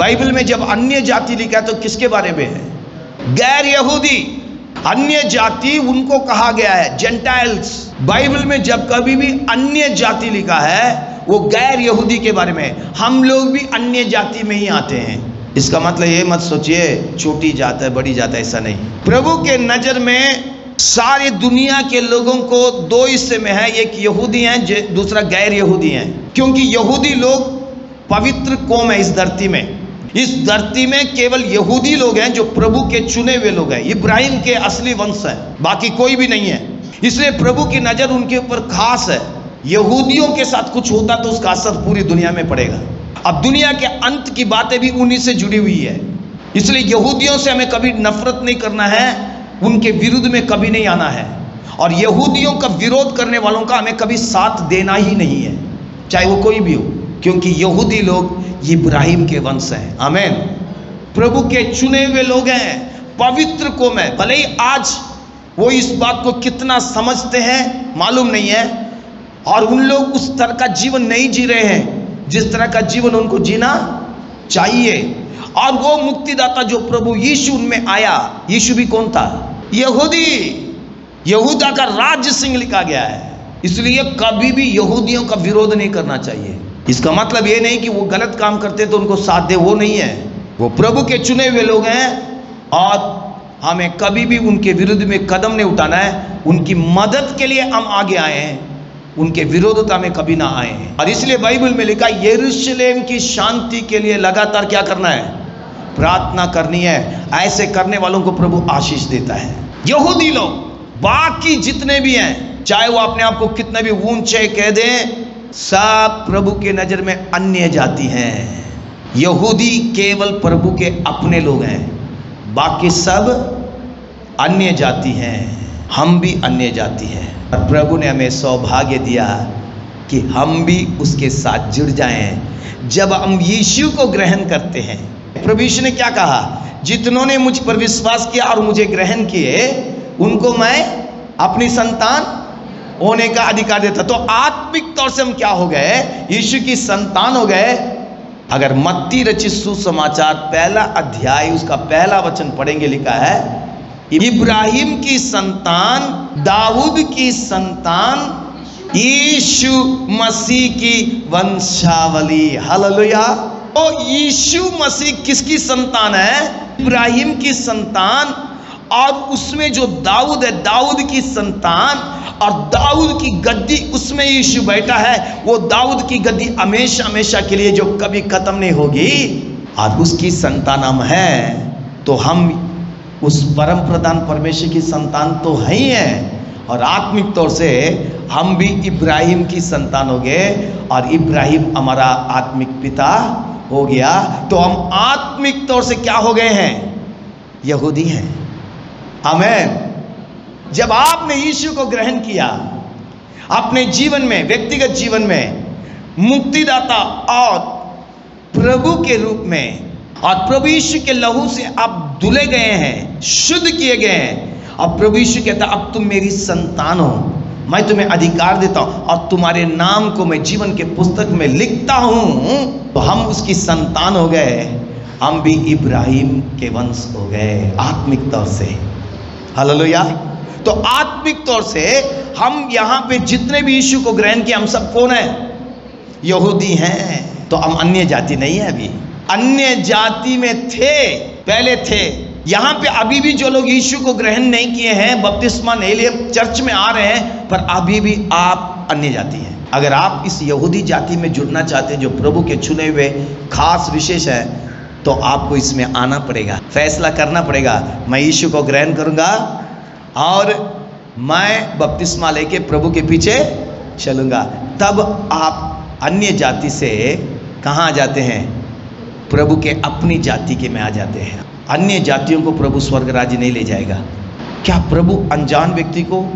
Bible में जब अन्य जाति लिखा है तो किसके बारे में है? गैर यहूदी। अन्य जाति उनको कहा गया है, जेंटाइल्स। बाइबल में जब कभी भी अन्य जाति लिखा है वो गैर यहूदी के बारे में है। हम लोग भी अन्य जाति में ही आते हैं। इसका मतलब ये मत सोचिए छोटी जात है बड़ी जात है, ऐसा नहीं। प्रभु के नजर में सारी दुनिया के लोगों को दो हिस्से में है, एक यहूदी हैं, दूसरा गैर यहूदी हैं। क्योंकि यहूदी लोग पवित्र कौम है इस धरती में। इस धरती में केवल यहूदी लोग हैं जो प्रभु के चुने हुए लोग हैं, इब्राहिम के असली वंश है, बाकी कोई भी नहीं है। इसलिए प्रभु की नजर उनके ऊपर खास है। यहूदियों के साथ कुछ होता तो उसका असर पूरी दुनिया में पड़ेगा। अब दुनिया के अंत की बातें भी उन्हीं से जुड़ी हुई है। इसलिए यहूदियों से हमें कभी नफरत नहीं करना है, उनके विरुद्ध में कभी नहीं आना है, और यहूदियों का विरोध करने वालों का हमें कभी साथ देना ही नहीं है, चाहे वो कोई भी हो। क्योंकि यहूदी लोग इब्राहिम के वंश हैं। आमीन। प्रभु के चुने हुए लोग हैं, पवित्र कौम है। भले ही आज वो इस बात को कितना समझते हैं मालूम नहीं है, और उन लोग उस तरह का जीवन नहीं जी रहे हैं जिस तरह का जीवन उनको जीना चाहिए। और वो मुक्तिदाता जो प्रभु यीशु उनमें आया, यीशु भी कौन था? यहूदी। यहूदा का राज्य सिंह लिखा गया है। इसलिए कभी भी यहूदियों का विरोध नहीं करना चाहिए। इसका मतलब ये नहीं कि वो गलत काम करते तो उनको साथ दे, वो नहीं है। वो प्रभु के चुने हुए लोग हैं और हमें कभी भी उनके विरुद्ध में कदम नहीं उठाना है। उनकी मदद के लिए हम आगे आए हैं, उनके विरोधता में कभी ना आए हैं। और इसलिए बाइबल में लिखा यरूशलेम की शांति के लिए लगातार क्या करना है? प्रार्थना करनी है। ऐसे करने वालों को प्रभु आशीष देता है। यहूदी लोग, बाकी जितने भी हैं, चाहे वो अपने आप को कितने भी ऊंचे कह दें, सब प्रभु के नजर में अन्य जाति हैं। यहूदी केवल प्रभु के अपने लोग हैं, बाकी सब अन्य जाति हैं। हम भी अन्य जाति हैं, और प्रभु ने हमें सौभाग्य दिया कि हम भी उसके साथ जुड़ जाएं जब हम यीशु को ग्रहण करते हैं। प्रभु यीशु ने क्या कहा? जितनों ने मुझ पर विश्वास किया और मुझे ग्रहण किए उनको मैं अपनी संतान होने का अधिकार देता। तो आत्मिक तौर से हम क्या हो गए? यीशु की संतान हो गए। अगर मत्ती रचित सुसमाचार पहला अध्याय उसका पहला वचन पढ़ेंगे, लिखा है इब्राहिम की संतान, दाऊद की संतान, यीशु मसीह की वंशावली। हालेलुया। तो यीशु मसीह किसकी संतान है? इब्राहिम की संतान। और उसमें जो दाऊद है, दाऊद की संतान, और दाऊद की गद्दी उसमें यीशु बैठा है। वो दाऊद की गद्दी हमेशा हमेशा के लिए जो कभी खत्म नहीं होगी, और उसकी संतान हम हैं। तो हम उस परम प्रधान परमेश्वर की संतान तो है ही हैं, और आत्मिक तौर से हम भी इब्राहिम की संतान हो गए, और इब्राहिम हमारा आत्मिक पिता हो गया। तो हम आत्मिक तौर से क्या हो गए हैं? यहूदी हैं। आमीन। जब आपने यीशु को ग्रहण किया अपने जीवन में, व्यक्तिगत जीवन में, मुक्तिदाता और प्रभु के रूप में, और प्रभु यीशु के लहू से आप धुले गए हैं, शुद्ध किए गए हैं, और प्रभु यीशु कहता अब तुम मेरी संतान हो, मैं तुम्हें अधिकार देता हूं, और तुम्हारे नाम को मैं जीवन के पुस्तक में लिखता हूं। तो हम उसकी संतान हो गए, हम भी इब्राहिम के वंश हो गए आत्मिक तौर से। हालेलुया। तो आत्मिक तौर से हम यहाँ पे जितने भी यीशु को ग्रहण किया, हम सब कौन है? यहूदी हैं। तो हम अन्य जाति नहीं है। अभी अन्य जाति में थे, पहले थे। यहाँ पे अभी भी जो लोग यीशु को ग्रहण नहीं किए हैं, बपतिस्मा नहीं लिए, चर्च में आ रहे हैं, पर अभी भी आप अन्य जाति हैं। अगर आप इस यहूदी जाति में जुड़ना चाहते हैं जो प्रभु के चुने हुए खास विशेष है, तो आपको इसमें आना पड़ेगा, फैसला करना पड़ेगा। मैं यीशु को ग्रहण करूंगा और मैं बपतिस्मा लेके प्रभु के पीछे चलूंगा। तब आप अन्य जाति से कहाँ आ जाते हैं? प्रभु के अपनी जाति के में आ जाते हैं। अन्य जातियों को प्रभु स्वर्ग राज्य नहीं ले जाएगा। क्या प्रभु अनजान व्यक्ति को,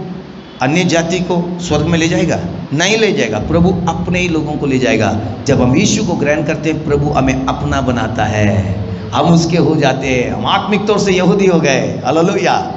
अन्य जाति को स्वर्ग में ले जाएगा? नहीं ले जाएगा। प्रभु अपने ही लोगों को ले जाएगा। जब हम यीशु को ग्रहण करते हैं, प्रभु हमें अपना बनाता है, हम उसके हो जाते हैं, हम आत्मिक तौर से यहूदी हो गए। हालेलुया।